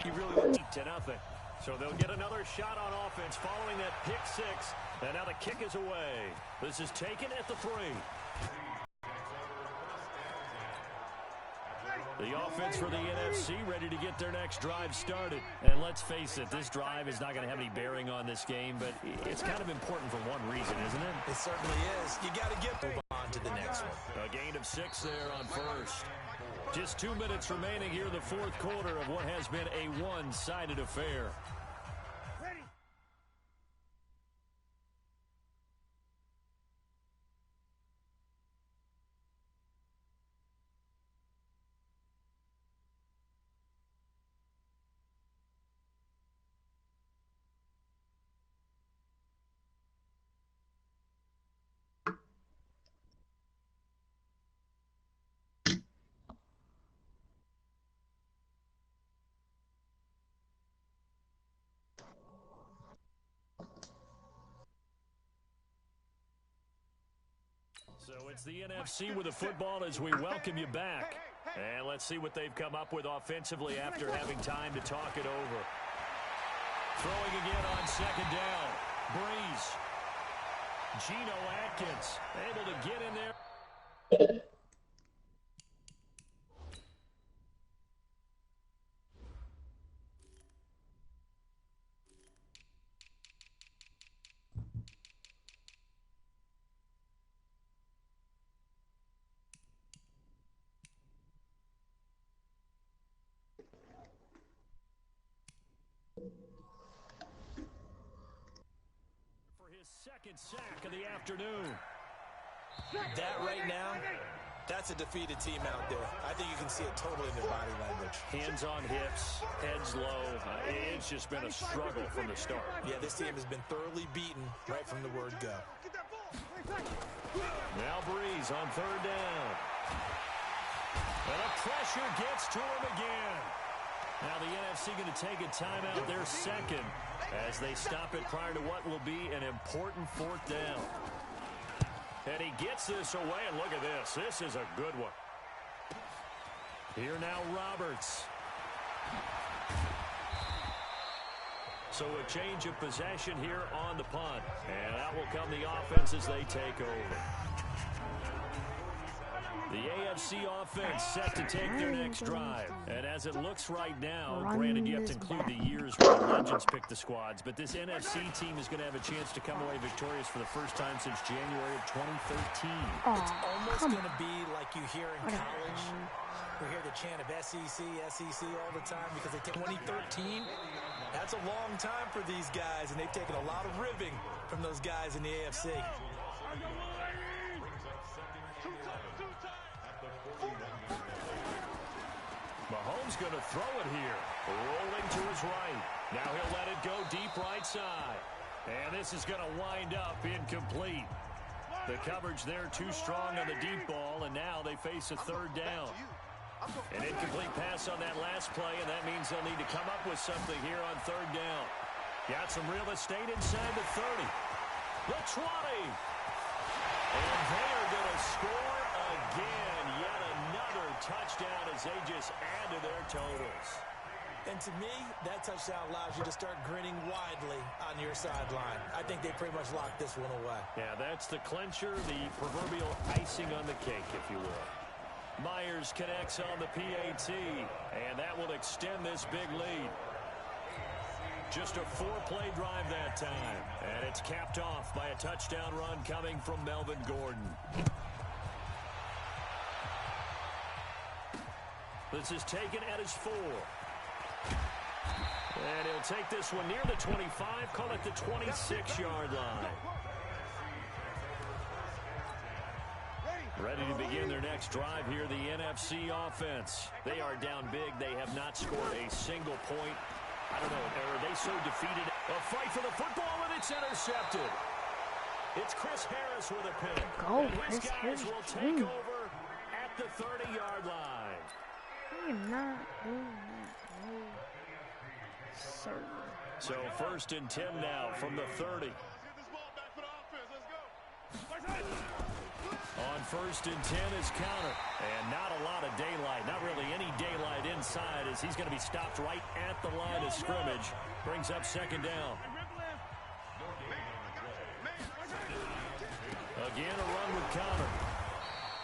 He really looked 8-0. So they'll get another shot on offense following that pick six. And now the kick is away. This is taken at the 3. The offense for the NFC ready to get their next drive started. And let's face it, this drive is not going to have any bearing on this game, but it's kind of important for one reason, isn't it? It certainly is. You got to move on to the next one. A gain of 6 there on first. Just 2 minutes remaining here in the fourth quarter of what has been a one-sided affair. So it's the NFC with the football as we welcome you back. And let's see what they've come up with offensively after having time to talk it over. Throwing again on second down. Breeze. Geno Atkins able to get in there. Second sack of the afternoon. That right now, that's a defeated team out there. I think you can see it totally in their body language. Hands on hips, heads low. It's just been a struggle from the start. Yeah, this team has been thoroughly beaten right from the word go. Now Breeze on third down. And the pressure gets to him again. Now the NFC going to take a timeout, their second, as they stop it prior to what will be an important fourth down. And he gets this away, and look at this. This is a good one. Here now Roberts. So a change of possession here on the punt. And that will come the offense as they take over. The AFC offense set to take their next drive. And as it looks right now, granted you have to include the years where the legends pick the squads, but this NFC team is going to have a chance to come away victorious for the first time since January of 2013. It's almost going to be like you hear in college. We hear the chant of SEC, SEC all the time because they take 2013. That's a long time for these guys, and they've taken a lot of ribbing from those guys in the AFC. Mahomes going to throw it here. Rolling to his right. Now he'll let it go deep right side. And this is going to wind up incomplete. The coverage there too strong on the deep ball, and now they face a third down. An incomplete pass on that last play, and that means they'll need to come up with something here on third down. Got some real estate inside the 30. The 20. And they are going to score again. Yet another touchdown as they just add to their totals. And to me, that touchdown allows you to start grinning widely on your sideline. I think they pretty much locked this one away. Yeah, that's the clincher, the proverbial icing on the cake, if you will. Myers connects on the PAT, and that will extend this big lead. Just a 4-play drive that time, and it's capped off by a touchdown run coming from Melvin Gordon. This is taken at his 4. And he'll take this one near the 25, call it the 26-yard line. Ready to begin their next drive here, the NFC offense. They are down big. They have not scored a single point. I don't know, are they so defeated? A fight for the football, and it's intercepted. It's Chris Harris with a pick. Go, and his Chris guys Harris. will take over at the 30-yard line. I am not doing that. No, sir. So 1st and 10 now from the 30. On first and 10 is counter. And not a lot of daylight, not really any daylight inside as he's going to be stopped right at the line of scrimmage. Brings up second down. Again, a run with counter.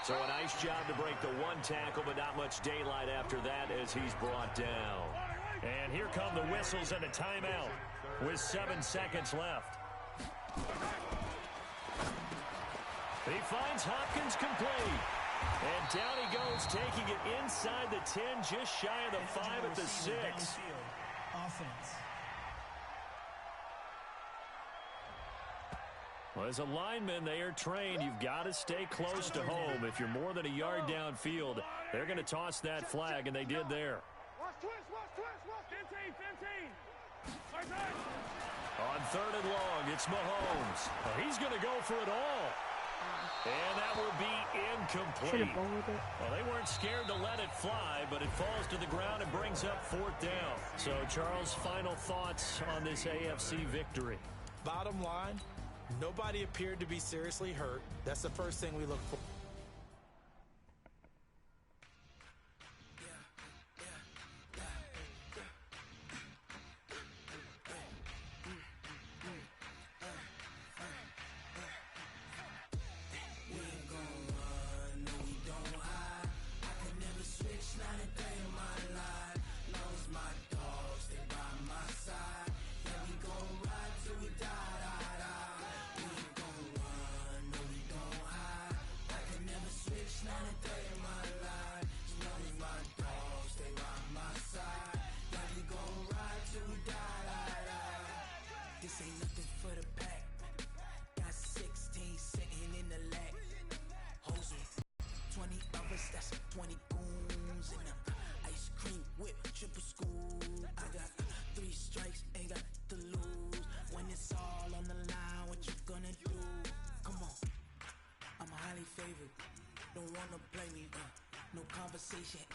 So a nice job to break the one tackle, but not much daylight after that as he's brought down. And here come the whistles and a timeout with 7 seconds left. He finds Hopkins complete. And down he goes, taking it inside the 10, just shy of the 5 at the 6. Offense. Well, as a lineman, they are trained. You've got to stay close to home. If you're more than a yard downfield, they're going to toss that flag, and they did there. On 3rd and long, it's Mahomes. Well, he's going to go for it all. And that will be incomplete. Well, they weren't scared to let it fly, but it falls to the ground and brings up 4th down. So, Charles, final thoughts on this AFC victory? Bottom line, nobody appeared to be seriously hurt. That's the first thing we look for.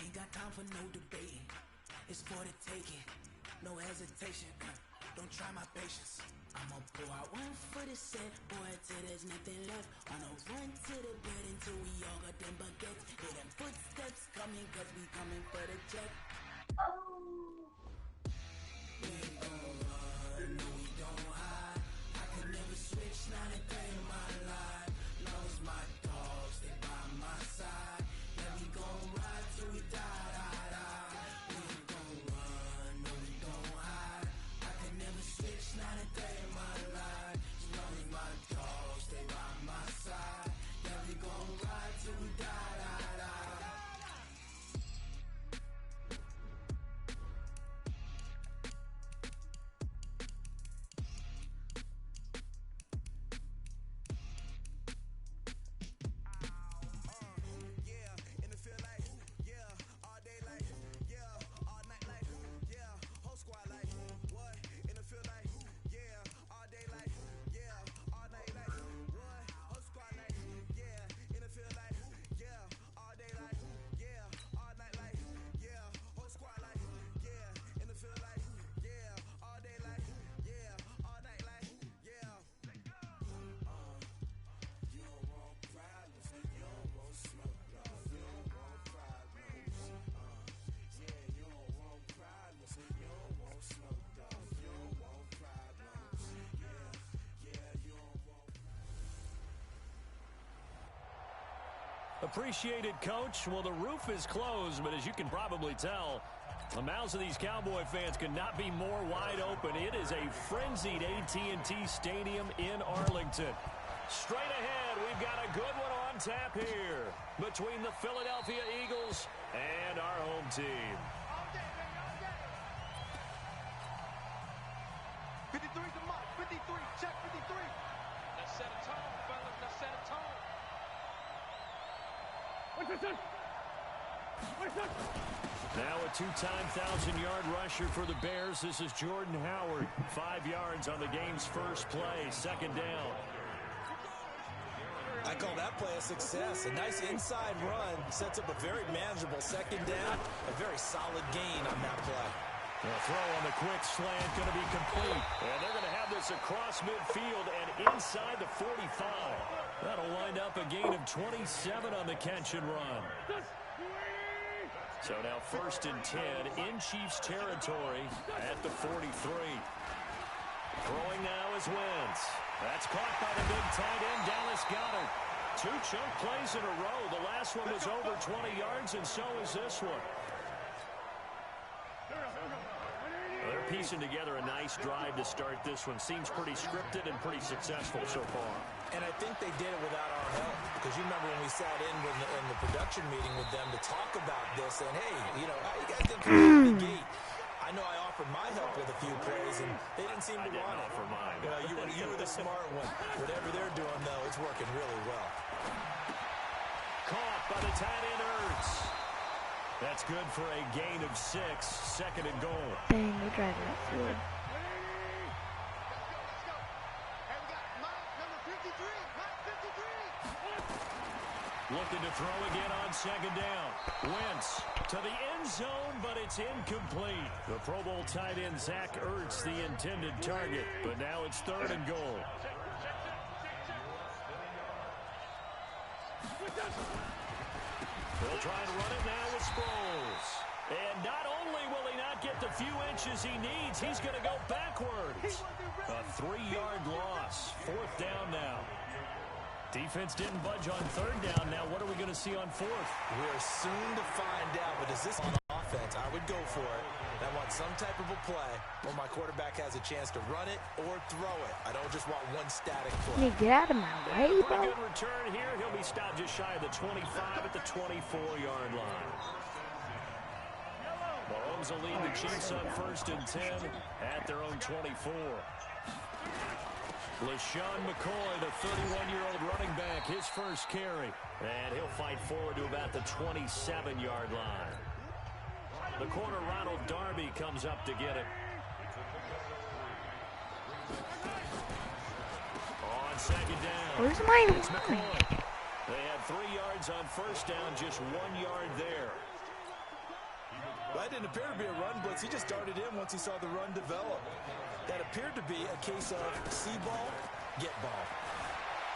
Ain't got time for no debating. It's for the taking. No hesitation. Don't try my patience. I'ma pour out one for the set, boy, till there's nothing left. On a run to the bed until we all got them baguettes. Hear them footsteps coming, cause we coming for the check. We ain't gon' run, no we don't hide. I can never switch, not a day in my life. Long as my dogs, they by my side. Yeah, we gon' ride till we die. We ain't gon' run, no we don't hide. I can never switch, not a day in my life. As long as my dogs, they by my side. Yeah, we gon' ride till we die. Appreciated, Coach. Well, the roof is closed, but as you can probably tell, the mouths of these Cowboy fans could not be more wide open. It is a frenzied AT&T Stadium in Arlington. Straight ahead, we've got a good one on tap here between the Philadelphia Eagles and our home team. 53's a mark. 53. Check 53. Let's set a tone, fellas. Let's set a tone. Now a two-time 1,000-yard rusher for the Bears. This is Jordan Howard. 5 yards on the game's first play. Second down. I call that play a success. A nice inside run sets up a very manageable second down. A very solid gain on that play. Well, throw on the quick slant going to be complete. And they're going to have this across midfield and inside the 45. That'll wind up a gain of 27 on the catch and run. So now 1st and 10 in Chiefs territory at the 43. Throwing now is Wentz. That's caught by the big tight end, Dallas Goedert. 2 chunk plays in a row. The last one was over 20 yards, and so is this one. They're piecing together a nice drive to start this one. Seems pretty scripted and pretty successful so far. And I think they did it without our help. Because you remember when we sat in the production meeting with them to talk about this. And, hey, you know, how you guys didn't come out of the gate. I know I offered my help with a few plays, and they didn't seem to want it. Offer mine. You were the smart one. Whatever they're doing, though, it's working really well. Caught by the tight end, Ertz. That's good for a gain of 6, 2nd and goal. Dang, they're driving us through it. Looking to throw again on 2nd down. Wentz to the end zone, but it's incomplete. The Pro Bowl tight end, Zach Ertz, the intended target. But now it's 3rd and goal. They'll try and run it now with Sproles. And not only will he not get the few inches he needs, he's going to go backwards. A 3-yard loss. 4th down now. Defense didn't budge on 3rd down. Now what are we going to see on 4th? We're soon to find out. But is this on offense? I would go for it. I want some type of a play where my quarterback has a chance to run it or throw it. I don't just want one static play. Can you get out of my way, bro? Pretty good return here. He'll be stopped just shy of the 25 at the 24-yard line. Mahomes will lead the Chiefs on 1st and 10 at their own 24. LaShawn McCoy, the 31-year-old running back, his first carry. And he'll fight forward to about the 27-yard line. The corner, Ronald Darby, comes up to get it. On 2nd down. Where's my It's McCoy. They had 3 yards on 1st down, just 1 yard there. Well, that didn't appear to be a run blitz. He just darted in once he saw the run develop. That appeared to be a case of see ball, get ball.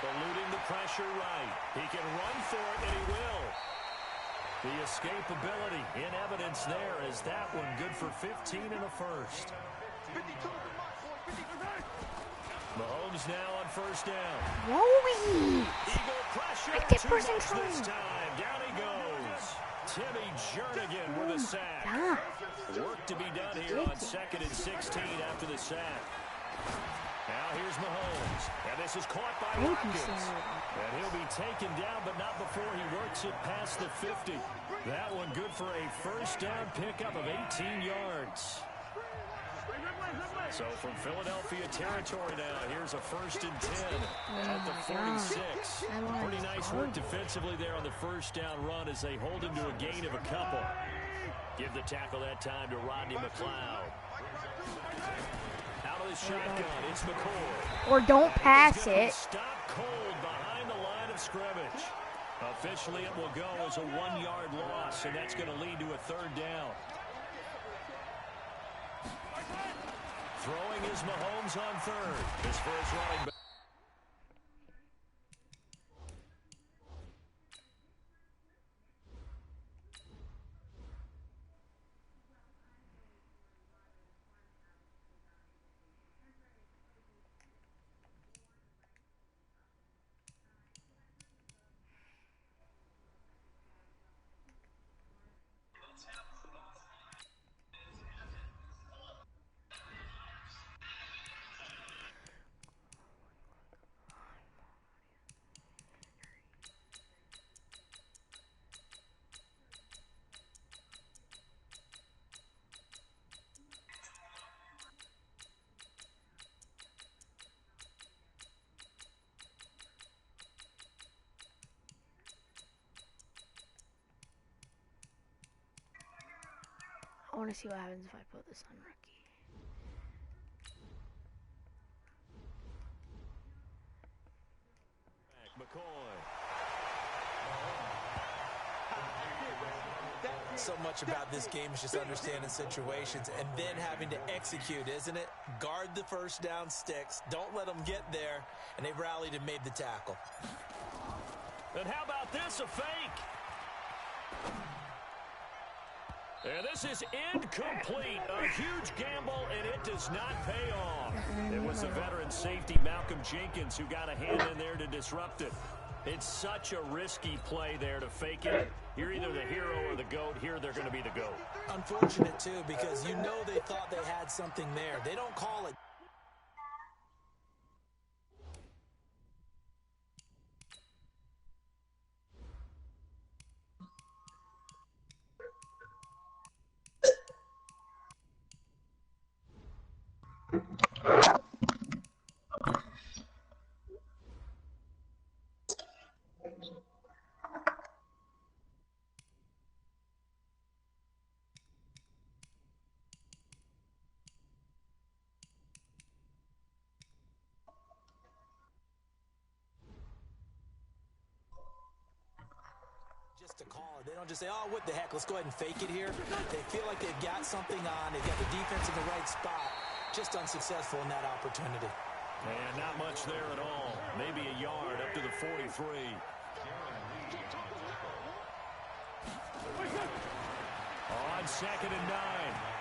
Eluding the pressure right. He can run for it, and he will. The escapability in evidence there is that one good for 15 in the 1st. Mahomes now on 1st down. Whoa! Eagle pressure. Active Too person much trying. this time. Down he goes. Timmy Jernigan with a sack. God. Work to be done here on 2nd and 16 after the sack. Now here's Mahomes. And this is caught by Thank you, Watkins. sir. And he'll be taken down, but not before he works it past the 50. That one good for a 1st down pickup of 18 yards. So from Philadelphia territory now, here's a 1st and 10 at the 46. Pretty nice work defensively there on the 1st down run as they hold him to a gain of a couple. Give the tackle that time to Rodney McLeod. Out of the shotgun, it's McCoy. Or don't pass it. Stop cold behind the line of scrimmage. Officially, it will go as a 1-yard loss, and that's going to lead to a 3rd down. Throwing is Mahomes on 3rd. His first running back. I want to see what happens if I put this on rookie. McCoy. So much about this game is just understanding situations and then having to execute, isn't it? Guard the first down sticks. Don't let them get there. And they've rallied and made the tackle. And how about this, a fake? And this is incomplete. A huge gamble, and it does not pay off. It was the veteran safety, Malcolm Jenkins, who got a hand in there to disrupt it. It's such a risky play there to fake it. You're either the hero or the GOAT. Here, they're going to be the GOAT. Unfortunate, too, because you know they thought they had something there. They don't call it. To call it. They don't just say, oh, what the heck, let's go ahead and fake it here. They feel like they've got something on. They've got the defense in the right spot. Just unsuccessful in that opportunity. And not much there at all. Maybe a yard up to the 43. On 2nd and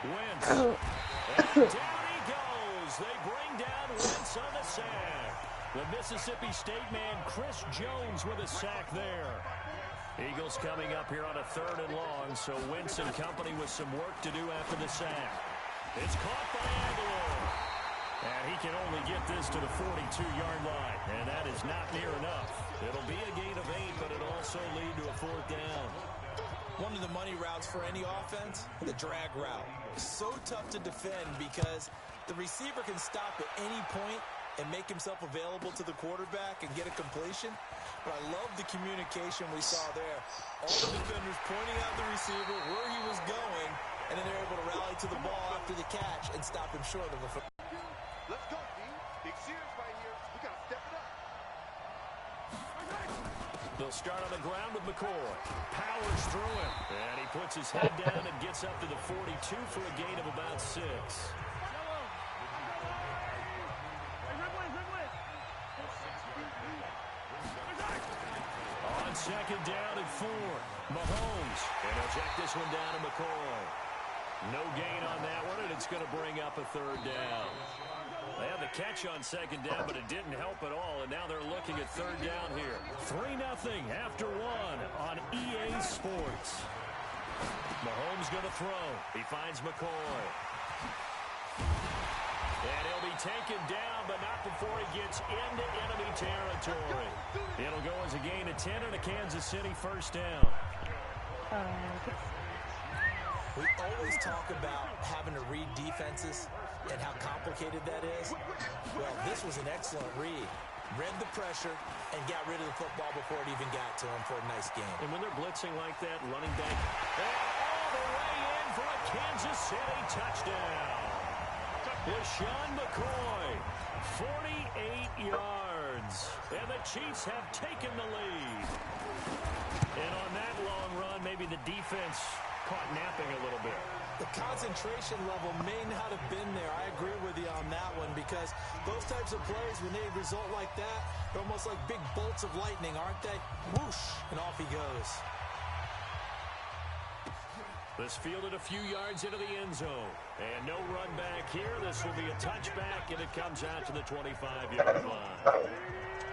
9, Wentz. And down he goes. They bring down Wentz on the sack. The Mississippi State man, Chris Jones, with a sack there. Eagles coming up here on a 3rd and long, so Wentz and company with some work to do after the sack. It's caught by Aguilar. And he can only get this to the 42-yard line, and that is not near enough. It'll be a gain of 8, but it'll also lead to a 4th down. One of the money routes for any offense, the drag route. So tough to defend because the receiver can stop at any point and make himself available to the quarterback and get a completion. But I love the communication we saw there. All the defenders pointing out the receiver, where he was going, and then they're able to rally to the ball after the catch and stop him short of a foot. Let's go, D. Big series right here. We got to step it up. They'll start on the ground with McCoy. Powers through him. And he puts his head down and gets up to the 42 for a gain of about 6. On 2nd down and 4, Mahomes. And he'll check this one down to McCoy. No gain on that one, and it's going to bring up a 3rd down. They had the catch on 2nd down, but it didn't help at all, and now they're looking at 3rd down here. 3-0 after 1 on EA Sports. Mahomes going to throw. He finds McCoy. And he'll be taken down, but not before he gets into enemy territory. It'll go as a gain of 10 and a Kansas City 1st down. We always talk about having to read defenses and how complicated that is. Well, this was an excellent read. Read the pressure and got rid of the football before it even got to him for a nice game. And when they're blitzing like that, running back, all the way in for a Kansas City touchdown. LaShawn McCoy, 48 yards. And the Chiefs have taken the lead. And on that long run, maybe the defense caught napping a little bit. The concentration level may not have been there. I agree with you on that one because those types of plays, when they result like that, they're almost like big bolts of lightning, aren't they? Whoosh, and off he goes. This fielded a few yards into the end zone. And no run back here. This will be a touchback, and it comes out to the 25-yard line.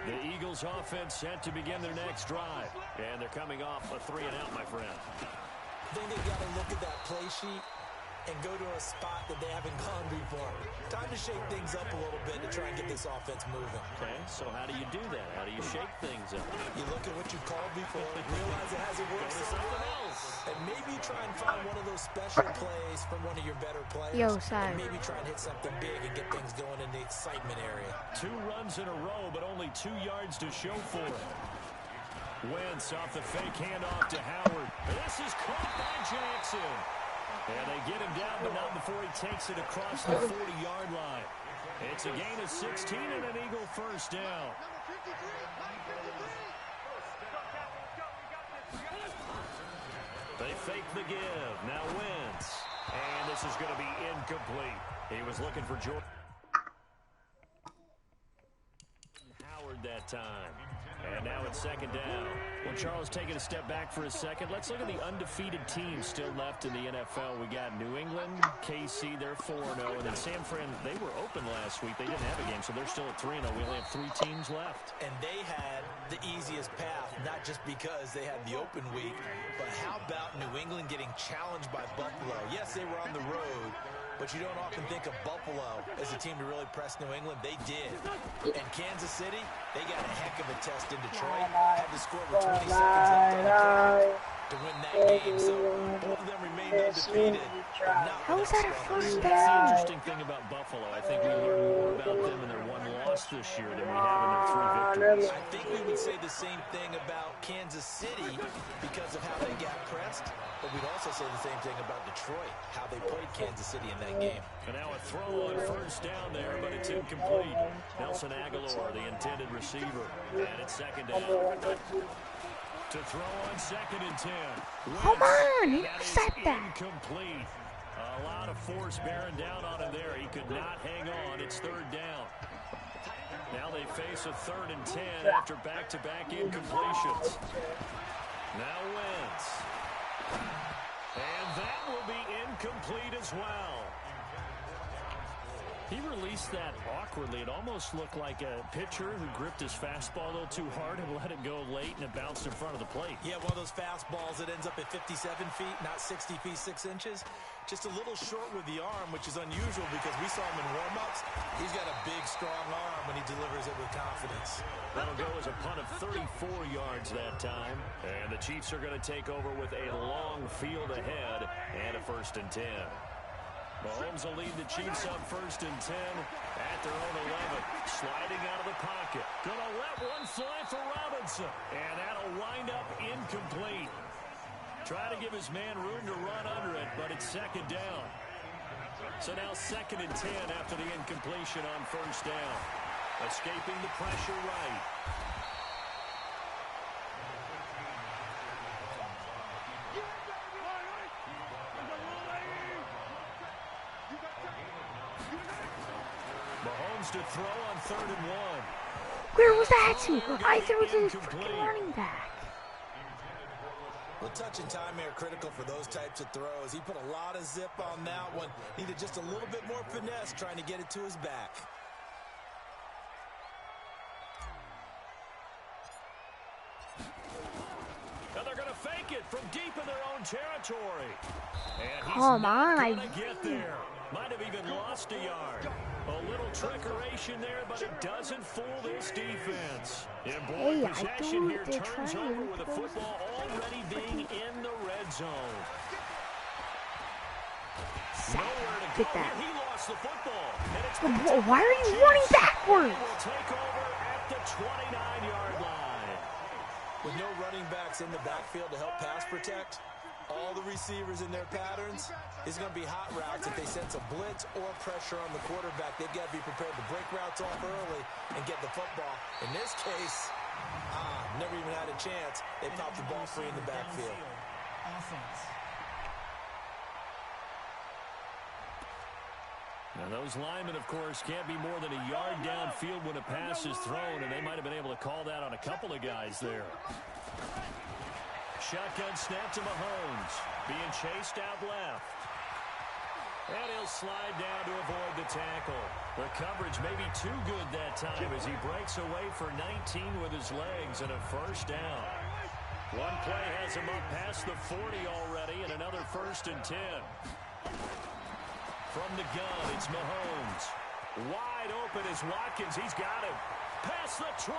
The Eagles offense set to begin their next drive. And they're coming off a 3-and-out, my friend. I think they've got to look at that play sheet and go to a spot that they haven't gone before. Time to shake things up a little bit to try and get this offense moving. Okay, so how do you do that? How do you shake things up? You look at what you called before, realize it hasn't worked somewhere else, and maybe try and find one of those special plays from one of your better players. And maybe try and hit something big and get things going in the excitement area. 2 runs in a row, but only 2 yards to show for it. Wentz off the fake handoff to Howard. This is caught by Jackson. And they get him down, but not before he takes it across the 40-yard line. It's a gain of 16 and an Eagle 1st down. The They fake the give. Now Wentz. And this is going to be incomplete. He was looking for Jordan Howard that time. And now it's second down. Well, Charles, taking a step back for a second. Let's look at the undefeated teams still left in the NFL. We got New England, KC, they're 4-0. And then San Fran, they were open last week. They didn't have a game, so they're still at 3-0. We only have 3 teams left. And they had the easiest path, not just because they had the open week, but how about New England getting challenged by Buffalo? Yes, they were on the road, but you don't often think of Buffalo as a team to really press New England. They did. And Kansas City, they got a heck of a test in Detroit. Had to score with 20 seconds left to win that game. So both of them remained undefeated. How is that a first That's the down? interesting thing about Buffalo. I think we learned more about them in their one loss this year than we have in their 3 victories. I think we would say the same thing about Kansas City because of how they got pressed, but we'd also say the same thing about Detroit, how they played Kansas City in that game. And now a throw on first down there, but it's incomplete. Nelson Aguilar, the intended receiver, and it's second down. To throw on second and 10. Come on, That intercept that. is incomplete. A lot of force bearing down on him there. He could not hang on. It's third down. Now they face a 3rd and 10 after back-to-back incompletions. Now Wentz. And that will be incomplete as well. He released that awkwardly. It almost looked like a pitcher who gripped his fastball a little too hard and let it go late, and it bounced in front of the plate. Yeah, one of those fastballs that ends up at 57 feet, not 60 feet, 6 inches. Just a little short with the arm, which is unusual because we saw him in warm-ups. He's got a big, strong arm when he delivers it with confidence. That'll go as a punt of 34 yards that time. And the Chiefs are going to take over with a long field ahead and a 1st and 10. Mahomes will lead the Chiefs up 1st and 10 at their own 11. Sliding out of the pocket. Gonna let one fly for Robinson. And that'll wind up incomplete. Try to give his man room to run under it, but it's second down. So now 2nd and 10 after the incompletion on 1st down. Escaping the pressure right. Mahomes to throw on 3rd and 1. Where was that to? I threw it to the freaking running back. Well, touch and time here critical for those types of throws. He put a lot of zip on that one. Needed just a little bit more finesse trying to get it to his back. And they're going to fake it from deep in their own territory. And he's Come not on, going to get there. Might have even lost a yard. A little trickeration there, but it doesn't fool this defense. And boy, Hey, I possession do here it. They're turns trying. over with the football already being in the red zone. Nowhere to go. Get that. He lost the football. And it's Why are you running backwards? will take over at the 29-yard line. With no running backs in the backfield to help pass protect, all the receivers in their patterns is going to be hot routes. If they sense a blitz or pressure on the quarterback, they've got to be prepared to break routes off early and get the football. In this case, never even had a chance. They popped the ball free in the backfield. And those linemen, of course, can't be more than a yard downfield when a pass is thrown, and they might have been able to call that on a couple of guys there. Shotgun snap to Mahomes, being chased out left. And he'll slide down to avoid the tackle. The coverage may be too good that time as he breaks away for 19 with his legs and a 1st down. One play has him up past the 40 already and another 1st and 10. From the gun, it's Mahomes. Wide open is Watkins. He's got him. Past the 20.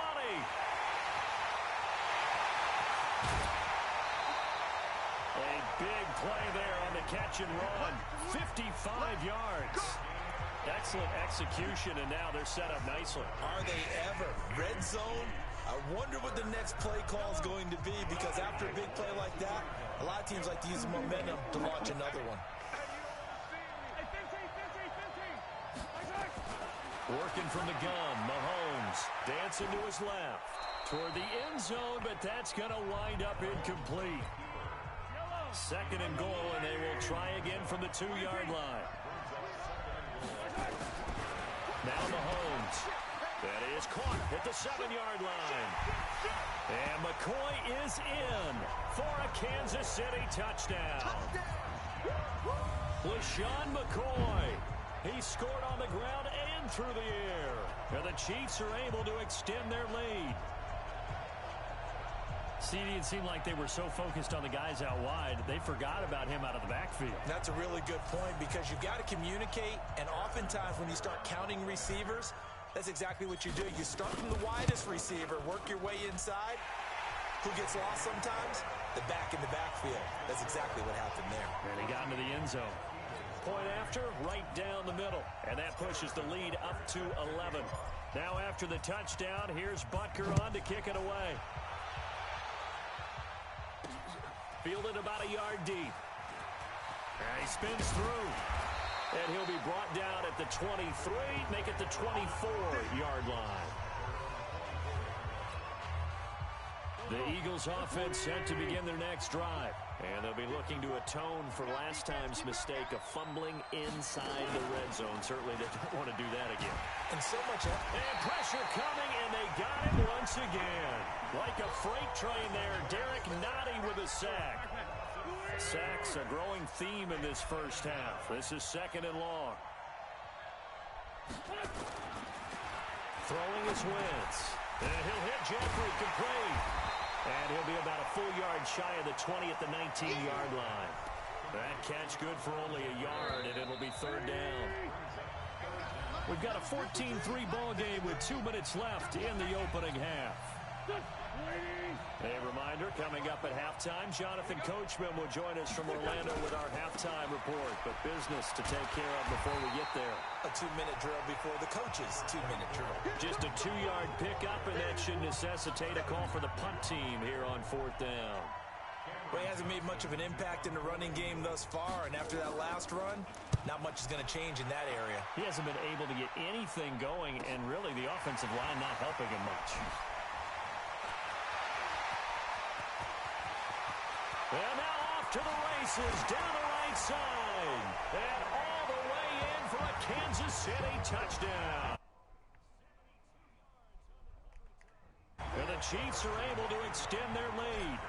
A big play there on the catch and run. 55 yards. Excellent execution, and now they're set up nicely. Are they ever? Red zone? I wonder what the next play call is going to be, because after a big play like that, a lot of teams like to use the momentum to launch another one. Working from the gun, Mahomes dancing to his left toward the end zone, but that's going to wind up incomplete. Second and goal, and they will try again from the 2-yard line. Now Mahomes. That is caught at the 7-yard line. And McCoy is in for a Kansas City touchdown. LaShawn McCoy. He scored on the ground and through the air. And the Chiefs are able to extend their lead. CD, it seemed like they were so focused on the guys out wide, they forgot about him out of the backfield. That's a really good point because you've got to communicate, and oftentimes when you start counting receivers, that's exactly what you do. You start from the widest receiver, work your way inside. Who gets lost sometimes? The back in the backfield. That's exactly what happened there. And he got into the end zone. Point after, right down the middle. And that pushes the lead up to 11. Now after the touchdown, here's Butker on to kick it away. Fielded about a yard deep. And he spins through. And he'll be brought down at the 23, make it the 24-yard line. The Eagles offense set to begin their next drive. And they'll be looking to atone for last time's mistake of fumbling inside the red zone. Certainly they don't want to do that again. And so much... And pressure coming, and they got him once again. Like a freight train there, Derek Nottie with a sack. Sacks a growing theme in this first half. This is second and long. Throwing his Wentz. And he'll hit Jeffrey complete. And he'll be about a full yard shy of the 20 at the 19-yard line. That catch good for only a yard, and it'll be third down. We've got a 14-3 ball game with 2 minutes left in the opening half. A reminder, coming up at halftime, Jonathan Coachman will join us from Orlando with our halftime report. But business to take care of before we get there. A 2-minute drill before the coach's 2-minute drill. Just a 2-yard pickup, and that should necessitate a call for the punt team here on fourth down. Well, he hasn't made much of an impact in the running game thus far, and after that last run, not much is going to change in that area. He hasn't been able to get anything going, and really the offensive line not helping him much. And now off to the races, down the right side. And all the way in for a Kansas City touchdown. And the Chiefs are able to extend their lead.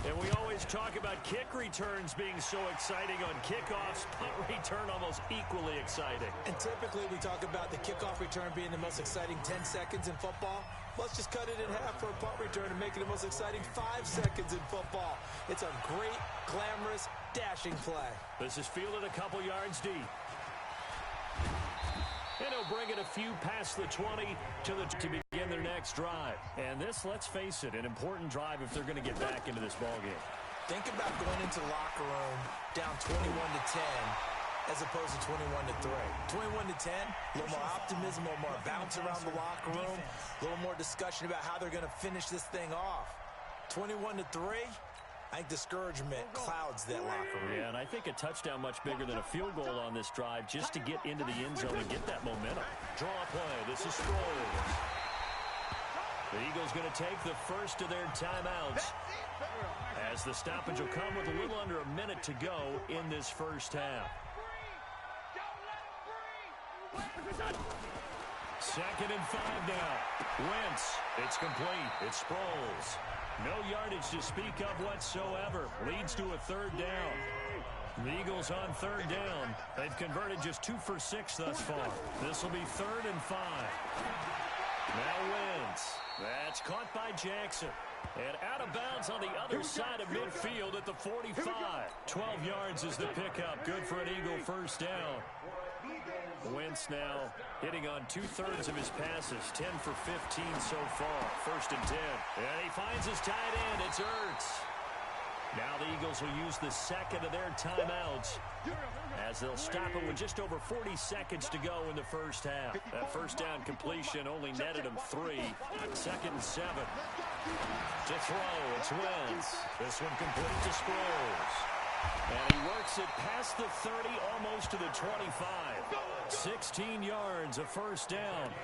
And we always talk about kick returns being so exciting on kickoffs. Punt return almost equally exciting. And typically we talk about the kickoff return being the most exciting 10 seconds in football. Let's just cut it in half for a punt return and make it the most exciting 5 seconds in football. It's a great, glamorous, dashing play. This is fielded a couple yards deep. And he'll bring it a few past the 20 to begin their next drive. And this, let's face it, an important drive if they're going to get back into this ballgame. Think about going into the locker room down 21-10 as opposed to 21-3. 21-10, a little more optimism, a little more bounce around the locker room, a little more discussion about how they're going to finish this thing off. 21-3. I think discouragement clouds that locker room. Yeah, and I think a touchdown much bigger than a field goal on this drive just to get into the end zone and get that momentum. Draw play. This is Sproles. The Eagles going to take the first of their timeouts as the stoppage will come with a little under a minute to go in this first half. Second and 5 now. Wentz. It's complete. It's Sproles. No yardage to speak of whatsoever. Leads to a third down. The Eagles on third down. They've converted just 2 for 6 thus far. This will be 3rd and 5. Now Wentz. That's caught by Jackson. And out of bounds on the other side of midfield at the 45. 12 yards is the pickup. Good for an Eagle first down. Wentz now hitting on 2/3 of his passes. 10 for 15 so far. 1st and 10. And he finds his tight end. It's Ertz. Now the Eagles will use the second of their timeouts as they'll stop it with just over 40 seconds to go in the first half. That first down completion only netted him 3. 2nd and 7. To throw, it's Wentz. This one complete to Sproles. And he works it past the 30, almost to the 25. 16 yards, a first down.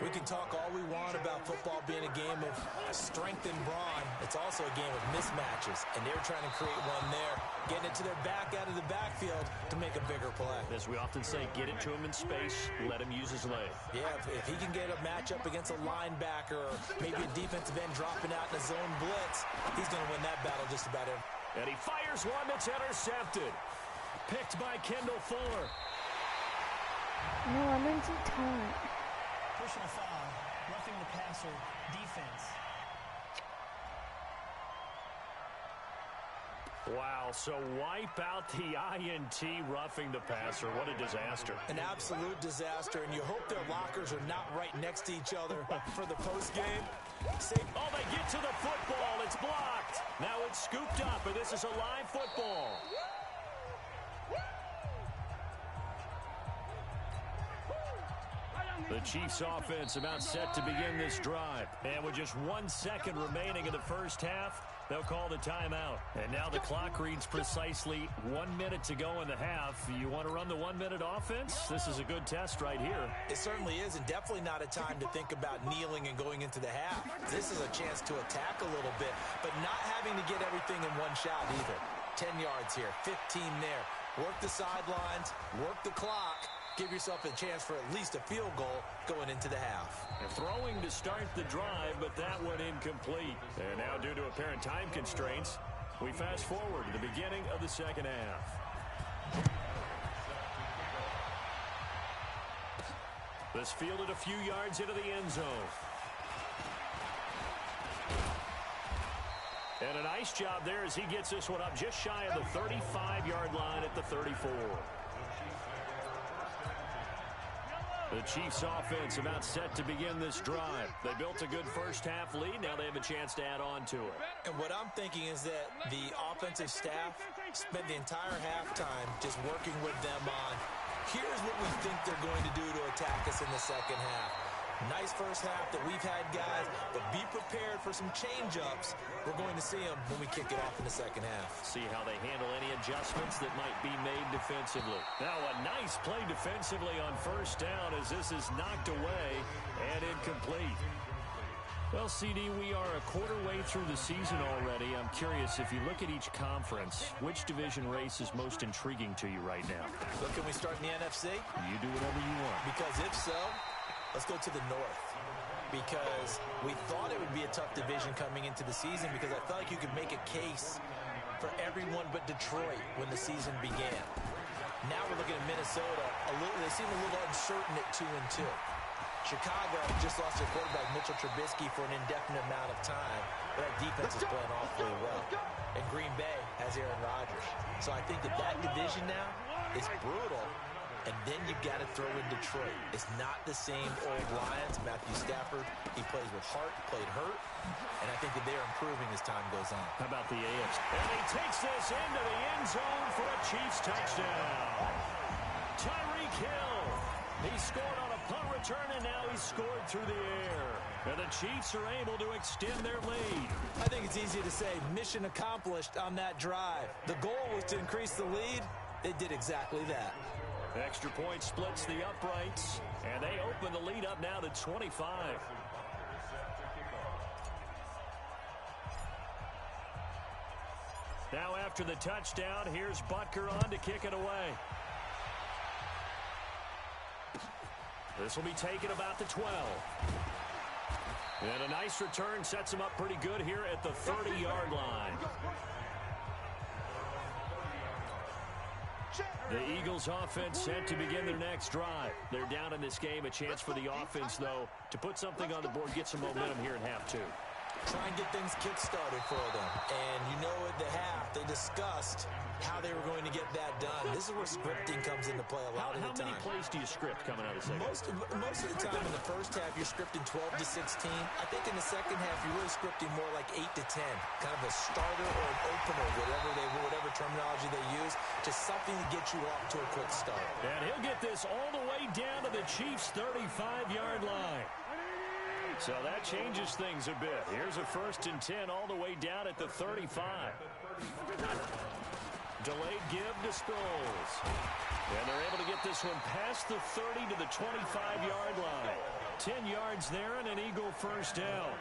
We can talk all we want about football being a game of strength and brawn. It's also a game of mismatches, and they're trying to create one there, getting it to their back out of the backfield to make a bigger play. As we often say, get it to him in space, let him use his leg. Yeah, if he can get a matchup against a linebacker or maybe a defensive end dropping out in a zone blitz, he's going to win that battle just about every. And he fires one that's intercepted. Picked by Kendall Fuller. No, I meant to taunt. Personal foul, roughing the passer, defense. Wow, so wipe out the INT roughing the passer. What a disaster. An absolute disaster, and you hope their lockers are not right next to each other for the postgame. Oh, they get to the football. It's blocked. Now it's scooped up, and this is a live football. The Chiefs offense about set to begin this drive. And with just 1 second remaining in the first half, they'll call the timeout. And now the clock reads precisely 1 minute to go in the half. You want to run the 1 minute offense? This is a good test right here. It certainly is, and definitely not a time to think about kneeling and going into the half. This is a chance to attack a little bit, but not having to get everything in one shot either. 10 yards here, 15 there. Work the sidelines, work the clock. Give yourself a chance for at least a field goal going into the half. Throwing to start the drive, but that one incomplete. And now due to apparent time constraints, we fast forward to the beginning of the second half. This fielded a few yards into the end zone. And a nice job there as he gets this one up just shy of the 35-yard line at the 34. The Chiefs offense about set to begin this drive. They built a good first half lead. Now they have a chance to add on to it. And what I'm thinking is that the offensive staff spent the entire halftime just working with them on, here's what we think they're going to do to attack us in the second half. Nice first half that we've had, guys, but be prepared for some change-ups. We're going to see them when we kick it off in the second half. See how they handle any adjustments that might be made defensively. Now a nice play defensively on first down as this is knocked away and incomplete. Well, CD, we are a quarter way through the season already. I'm curious, if you look at each conference, which division race is most intriguing to you right now? So can we start in the NFC? You do whatever you want. Because if so, let's go to the north, because we thought it would be a tough division coming into the season because I felt like you could make a case for everyone but Detroit when the season began. Now we're looking at Minnesota. They seem a little uncertain at 2-2. Chicago just lost their quarterback, Mitchell Trubisky, for an indefinite amount of time, but that defense is playing awfully well. And Green Bay has Aaron Rodgers. So I think that division now is brutal. And then you've got to throw in Detroit. It's not the same old Lions. Matthew Stafford, he plays with heart, played hurt. And I think that they're improving as time goes on. How about the AFC? And he takes this into the end zone for a Chiefs touchdown. Tyreek Hill. He scored on a punt return, and now he's scored through the air. And the Chiefs are able to extend their lead. I think it's easy to say mission accomplished on that drive. The goal was to increase the lead. They did exactly that. Extra point splits the uprights, and they open the lead up now to 25. Now after the touchdown, here's Butker on to kick it away. This will be taken about the 12. And a nice return sets him up pretty good here at the 30-yard line. The Eagles offense set to begin their next drive. They're down in this game. A chance for the offense, though, to put something on the board, get some momentum here in half two. Try and get things kick-started for them. And you know at the half, they discussed how they were going to get that done. This is where scripting comes into play a lot of the time. How many plays do you script coming out of the second? Most of the time in the first half, you're scripting 12 to 16. I think in the second half, you're really scripting more like 8 to 10. Kind of a starter or an opener, whatever terminology they use. Just something to get you off to a quick start. And he'll get this all the way down to the Chiefs' 35-yard line. So that changes things a bit. Here's a 1st and 10 all the way down at the 35. Delayed give to Sproles. And they're able to get this one past the 30 to the 25-yard line. 10 yards there and an Eagle first down.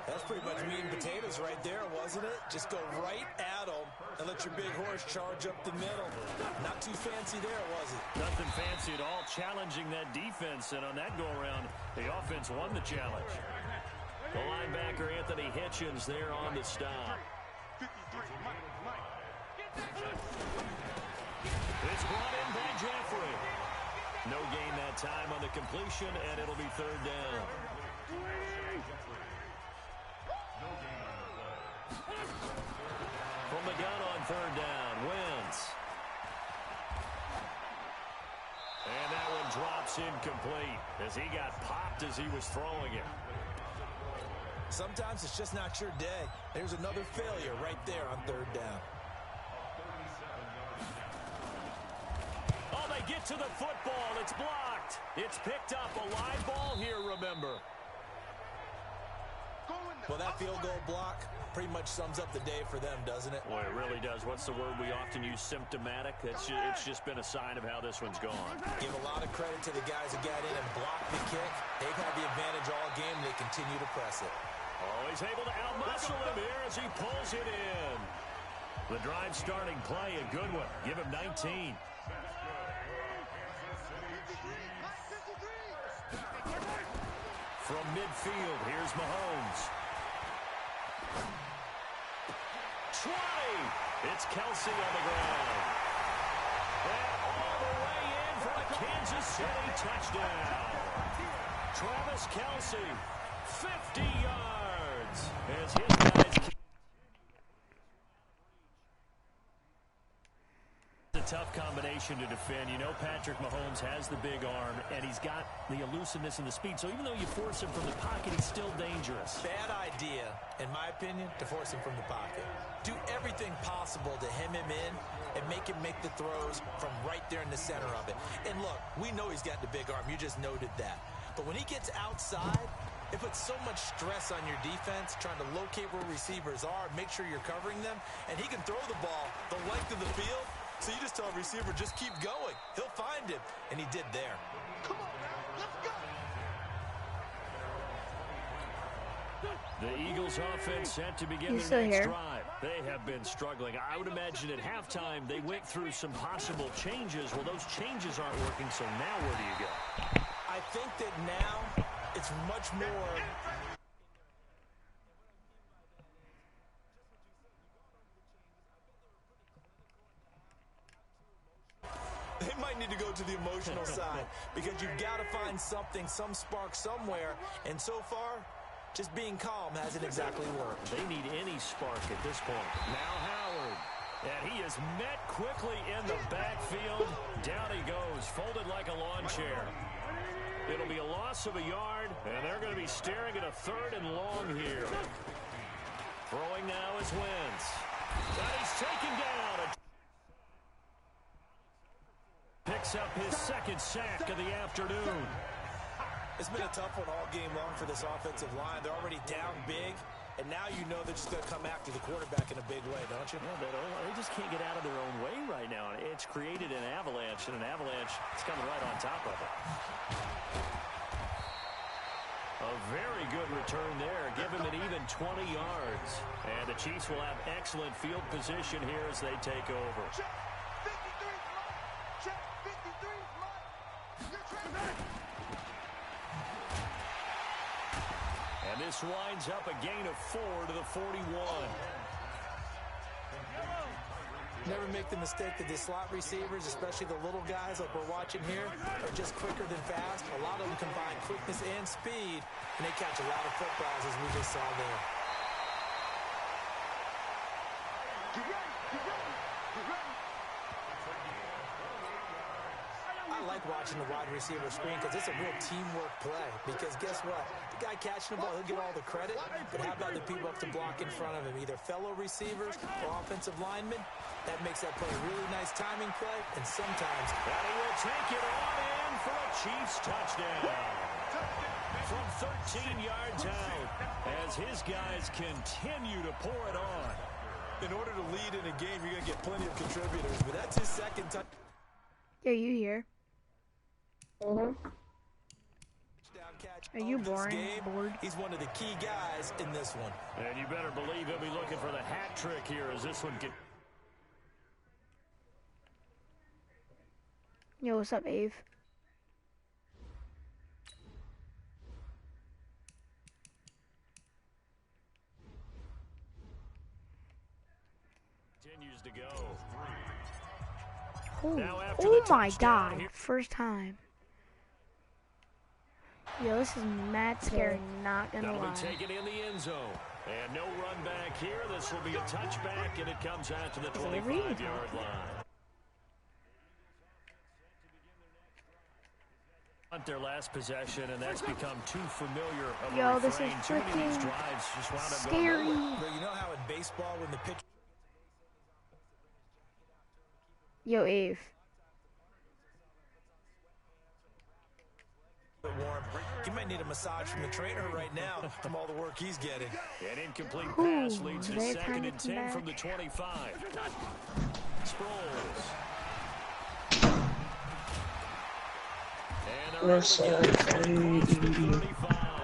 That's pretty much meat and potatoes right there, wasn't it? Just go right at them and let your big horse charge up the middle. Not too fancy there, was it? Nothing fancy at all, challenging that defense. And on that go-around, the offense won the challenge. The linebacker, Anthony Hitchens, there on the stop. It's brought in by Jeffrey. No gain that time on the completion, and it'll be third down. From the gun on third down, Wentz. And that one drops incomplete as he got popped as he was throwing it. Sometimes it's just not your day. There's another failure right there on third down. Oh, they get to the football. It's blocked. It's picked up. A live ball here, remember. Well, that field goal block pretty much sums up the day for them, doesn't it? Well, it really does. What's the word we often use? Symptomatic. It's just been a sign of how this one's gone. Give a lot of credit to the guys who got in and blocked the kick. They've had the advantage all game. They continue to press it. Oh, he's able to outmuscle him here as he pulls it in. The drive starting play, a good one. Give him 19. From midfield, here's Mahomes. 20. It's Kelsey on the ground. And all the way in for a Kansas City touchdown. Travis Kelsey, 50 yards. As his guys... Tough combination to defend. You know Patrick Mahomes has the big arm, and he's got the elusiveness and the speed. So even though you force him from the pocket, he's still dangerous. Bad idea, in my opinion, to force him from the pocket. Do everything possible to hem him in and make him make the throws from right there in the center of it. And look, we know he's got the big arm. You just noted that. But when he gets outside, it puts so much stress on your defense trying to locate where receivers are, make sure you're covering them, and he can throw the ball the length of the field. So you just tell a receiver, just keep going. He'll find him, and he did there. Come on, man. Let's go. The Eagles offense set to begin their next drive. They have been struggling. I would imagine at halftime they went through some possible changes. Well, those changes aren't working, so now where do you go? I think that now it's much more... They might need to go to the emotional side because you've got to find something, some spark somewhere. And so far, just being calm hasn't exactly worked. They need any spark at this point. Now Howard. And he is met quickly in the backfield. Down he goes, folded like a lawn chair. It'll be a loss of a yard, and they're going to be staring at a third and long here. Throwing now is Wentz. And he's taken down. Picks up his second sack of the afternoon. It's been a tough one all game long for this offensive line. They're already down big, and now you know they're just going to come after the quarterback in a big way, don't you? Yeah, they just can't get out of their own way right now. It's created an avalanche, and an avalanche is coming right on top of it. A very good return there. Give him an even 20 yards. And the Chiefs will have excellent field position here as they take over. And this winds up a gain of 4 to the 41. Never make the mistake that the slot receivers, especially the little guys like we're watching here, are just quicker than fast. A lot of them combine quickness and speed, and they catch a lot of footballs, as we just saw there. I like watching the wide receiver screen because it's a real teamwork play. Because guess what? The guy catching the ball, he'll get all the credit. But how about the people up to block in front of him? Either fellow receivers or offensive linemen. That makes that play a really nice timing play. And sometimes... And he will take it on in for a Chiefs touchdown. From 13 yards out as his guys continue to pour it on. In order to lead in a game, you're going to get plenty of contributors. But that's his second touch. Are you here? Are you boring? Game, Bored? he's one of the key guys in this one. And you better believe he'll be looking for the hat trick here as this one gets. Yo, what's up, Ave? Continues to go. Oh my god, first time. Yo, this is mad scary, not gonna That'll lie. be taken in the end zone. And no run back here. This will be a touchback, and it comes out to the 25-yard line. Their last possession, and that's become too familiar of Yo, a this is refrain. Too many of these freaking drives just wound up scary. going nowhere. But you know how in baseball when the pitch Yo, Ave. warm, he might need a massage from the trainer right now from all the work he's getting. An incomplete pass leads to they have 2nd time to and come 10 back? from the 25. Sproles.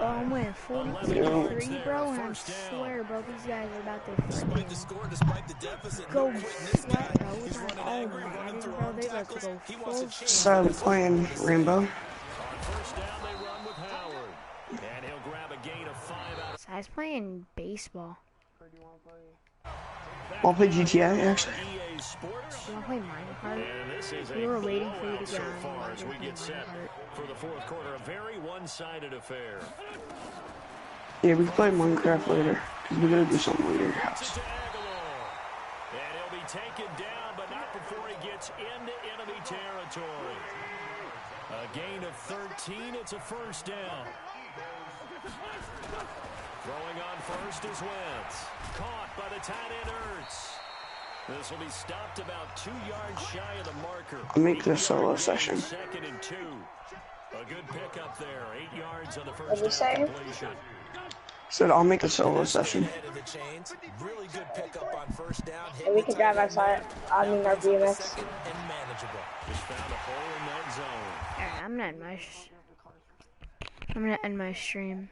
Oh, I'm winning 43, bro, and I swear, bro, these guys are about to Despite the score, despite the deficit, go no quitting this guy. sweat, bro. He's running Oh angry, my running god, through bro, arm they about to tackles. go He wants full to change. So playing Rainbow. On first down, they run with Howard. And he'll grab a gain of 5 out. So I was playing baseball. I'll play GTA actually. EA Sports. You wanna play Minecraft? And this is We a were waiting for you to blowout get so on. far We're as gonna we play get set Minecraft. for the fourth quarter. A very one-sided affair. Yeah, we can play Minecraft later. Cause we're gonna do something later at your house. To Aguilar. And he'll be taken down, but not before he gets into enemy territory. A gain of 13. It's a first down. Throwing on first is Wentz. Caught by the tight end Ertz. This will be stopped about 2 yards shy of the marker. I'll make this a solo session. 2nd and 2. A good pickup there. 8 yards on the first down completion. Said I'll make a solo session. Ahead of the chains. Really good pickup on first down. And we can drive outside. I mean, our BMX. Second and manageable. Just found a hole in that zone. Alright, I'm gonna end my stream.